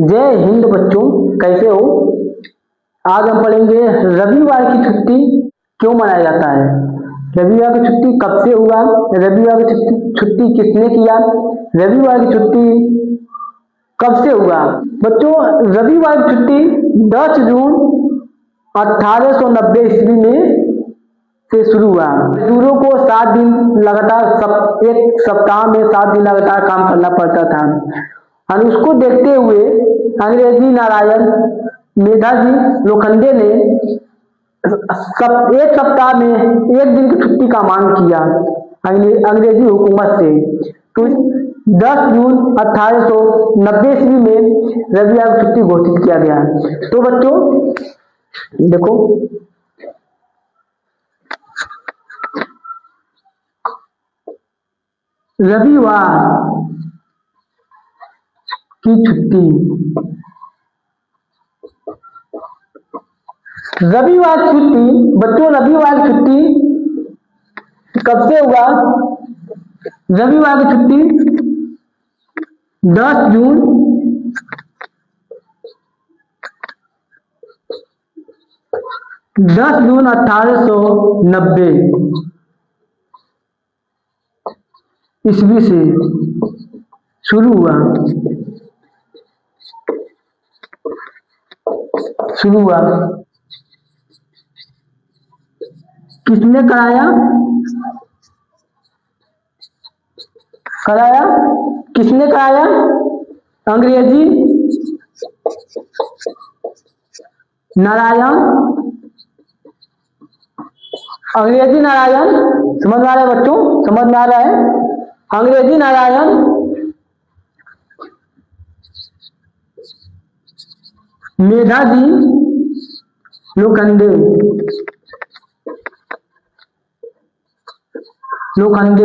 जय हिंद बच्चों, कैसे हो? आज हम पढ़ेंगे रविवार की छुट्टी क्यों मनाया जाता है। रविवार की छुट्टी कब से हुआ, रविवार की छुट्टी किसने किया, रविवार की छुट्टी कब से हुआ। बच्चों, रविवार की छुट्टी 10 जून 1890 ईस्वी में से शुरू हुआ। मजदूरों को 7 दिन लगातार एक सप्ताह में 7 दिन लगातार काम करना पड़ता था और उसको देखते हुए अंग्रेजी नारायण मेधाजी लोखंडे ने एक सप्ताह में एक दिन की छुट्टी का मांग किया अंग्रेजी हुकूमत से। तो 10 जून 1890 ईस्वी में रविवार की छुट्टी घोषित किया गया। तो बच्चों देखो, रविवार की छुट्टी, रविवार की छुट्टी बच्चों, रविवार की छुट्टी कब से हुआ। रविवार की छुट्टी 10 जून 1890 ईस्वी से शुरू हुआ। किसने कराया किसने कराया? अंग्रेजी नारायण समझ में आ रहा है बच्चों? समझ में आ रहा है? अंग्रेजी नारायण मेधाजी लोखंडे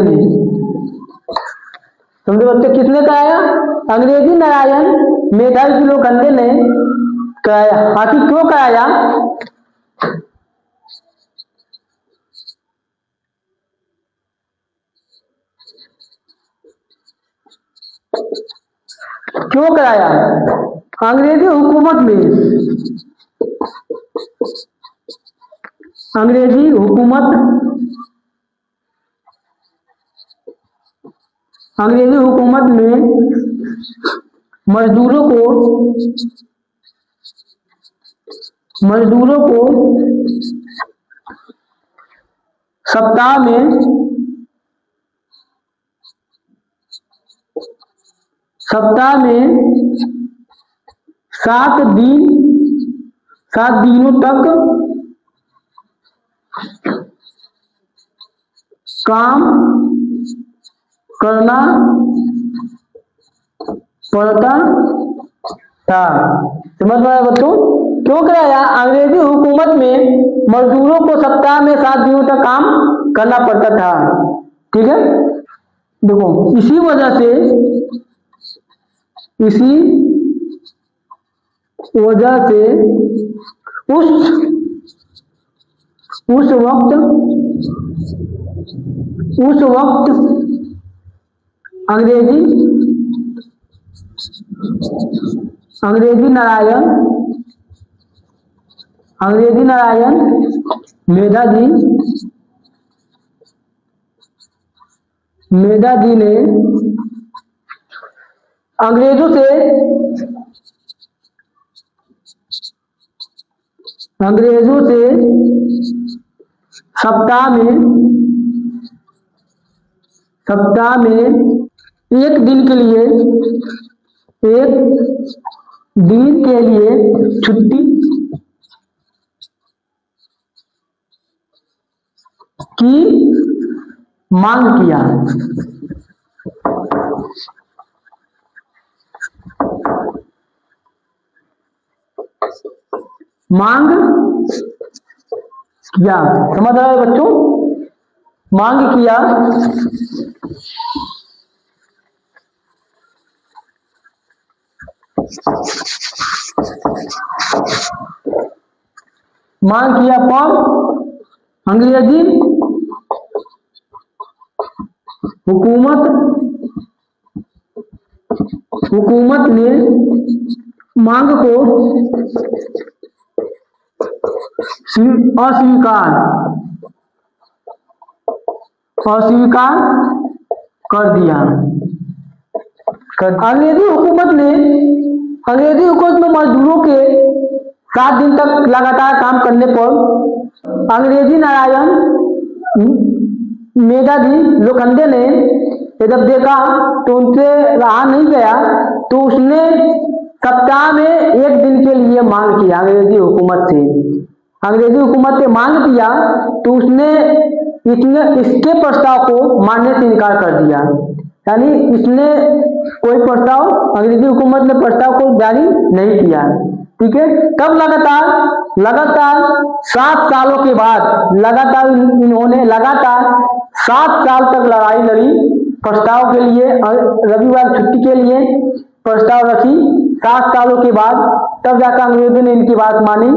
ने, समझे बच्चे, किसने कराया? अंग्रेजी नारायण मेधाजी लोखंडे ने कराया। आखिर क्यों कराया? क्यों कराया? अंग्रेजी हुकूमत में मजदूरों को सप्ताह में 7 दिनों तक काम करना पड़ता था। समझ में आया बच्चों? क्यों कराया? अंग्रेजी हुकूमत में मजदूरों को सप्ताह में 7 दिनों तक काम करना पड़ता था। ठीक है, देखो, इसी वजह से उस वक्त अंग्रेजी नारायण मेधाजी ने अंग्रेजों से सप्ताह में एक दिन के लिए छुट्टी की मांग किया। समझ रहे हैं बच्चों? मांग किया। कौन? अंग्रेजी हुकूमत ने मांग को अस्वीकार अस्वीकार कर दिया। अंग्रेजी हुकूमत में मजदूरों के 7 दिन तक लगातार काम करने पर अंग्रेजी नारायण मेधावी लोखंडे ने जब देखा तो उनसे रहा नहीं गया, तो उसने सप्ताह में 1 दिन के लिए मांग किया अंग्रेजी हुकूमत से मांग किया, तो उसने इसके प्रस्ताव को मानने से इनकार कर दिया। यानी इसने कोई प्रस्ताव, अंग्रेजी हुकूमत ने प्रस्ताव को जारी नहीं किया। ठीक है, तब लगातार 7 सालों के बाद इन्होंने लगातार 7 साल तक लड़ाई लड़ी प्रस्ताव के लिए, रविवार छुट्टी के लिए प्रस्ताव रखी। 7 सालों के बाद तब जाकर अंग्रेजों ने इनकी बात मानी,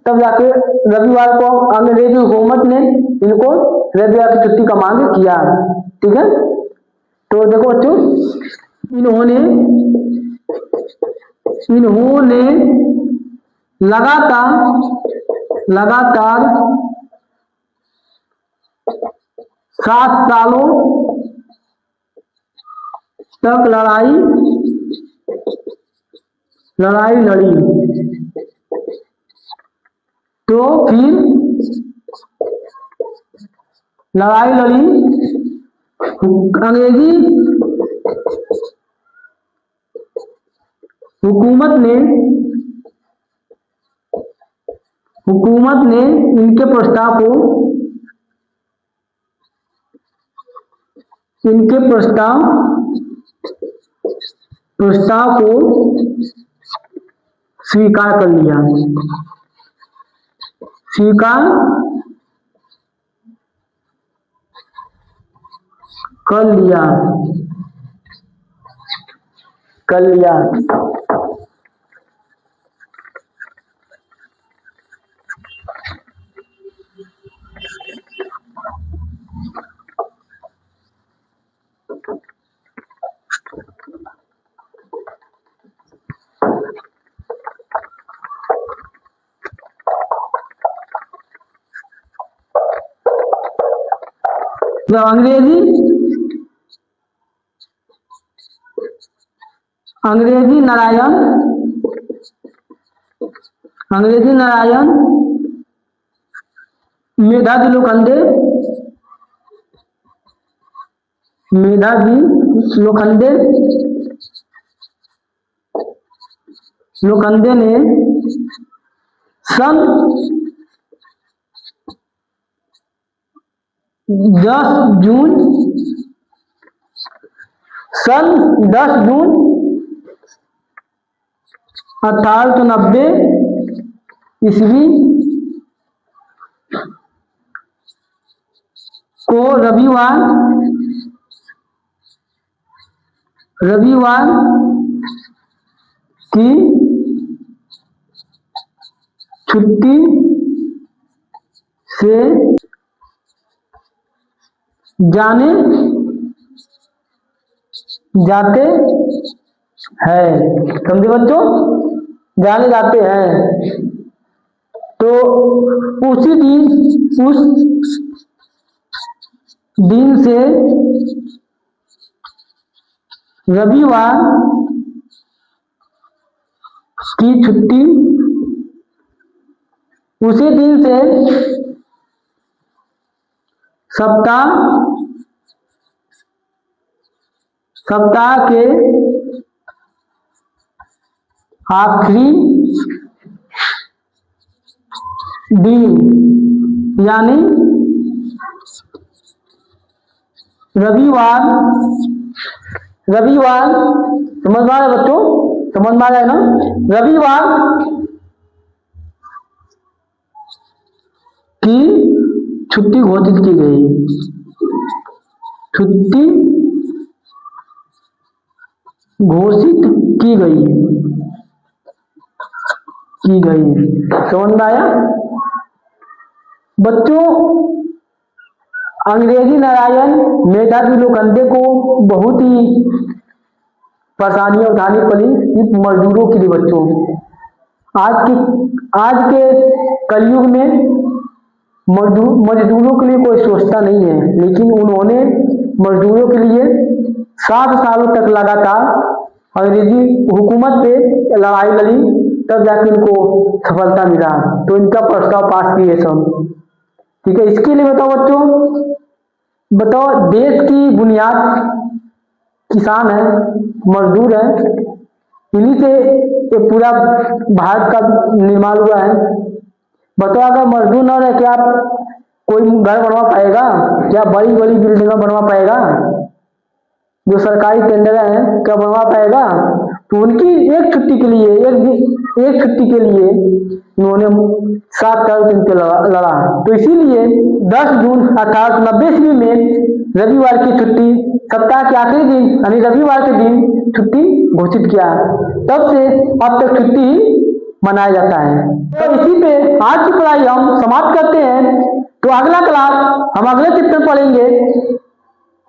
तब जाके रविवार को अंग्रेजी हुकूमत ने इनको रविवार की छुट्टी का मांग किया। ठीक है, तो देखो बच्चों, इन्होंने लगातार 7 सालों तक लड़ाई लड़ी। तो फिर लड़ाई लड़ी, अंग्रेजी हुकूमत ने इनके प्रस्ताव को स्वीकार कर लिया। जब अंग्रेजी नारायण मेधावी लोखंडे ने सन 10 जून 1890 ईस्वी को रविवार की छुट्टी से जाते हैं। समझे बच्चों, जाने जाते हैं। तो उस दिन से रविवार की छुट्टी, उसी दिन से सप्ताह के आखिरी दिन यानी रविवार समझ में आ रहा है बच्चों, समझ में आ रहा है ना? रविवार की छुट्टी घोषित की गई। समझ में आया बच्चों? अंग्रेजी नारायण मेधावी लोखंडे को बहुत ही परेशानियां उठानी पड़ी सिर्फ मजदूरों के लिए बच्चों। आज के कलयुग में मजदूरों के लिए कोई सोचता नहीं है, लेकिन उन्होंने मजदूरों के लिए 7 सालों तक लगातार अंग्रेजी हुकूमत पे लड़ाई लड़ी, तब जाके इनको सफलता मिला। तो इनका प्रस्ताव पास किए सब। ठीक है, इसके लिए बताओ बच्चों, बताओ देश की बुनियाद किसान है, मजदूर है, इन्हीं से ये पूरा भारत का निर्माण हुआ है। बताओ अगर मजदूर न रहे क्या कोई घर बनवा पाएगा? क्या बड़ी बड़ी बिल्डिंग बनवा पाएगा? जो सरकारी टेंडर है क्या बनवा पाएगा? तो उनकी एक छुट्टी के लिए उन्होंने 7 साल दिन पे लड़ा। तो इसीलिए 10 जून 1890 ईस्वी में रविवार की छुट्टी, सप्ताह के आखिरी दिन यानी रविवार के दिन छुट्टी घोषित किया। तब से अब तक छुट्टी मनाया जाता है। तो इसी पे आज की पढ़ाई हम समाप्त करते हैं। तो अगला क्लास हम अगले चैप्टर पढ़ेंगे,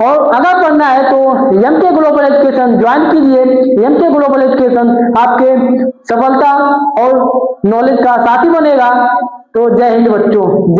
और अगर पढ़ना है तो एमके ग्लोबल एजुकेशन ज्वाइन कीजिए। एमके ग्लोबल एजुकेशन आपके सफलता और नॉलेज का साथी बनेगा। तो जय हिंद बच्चों।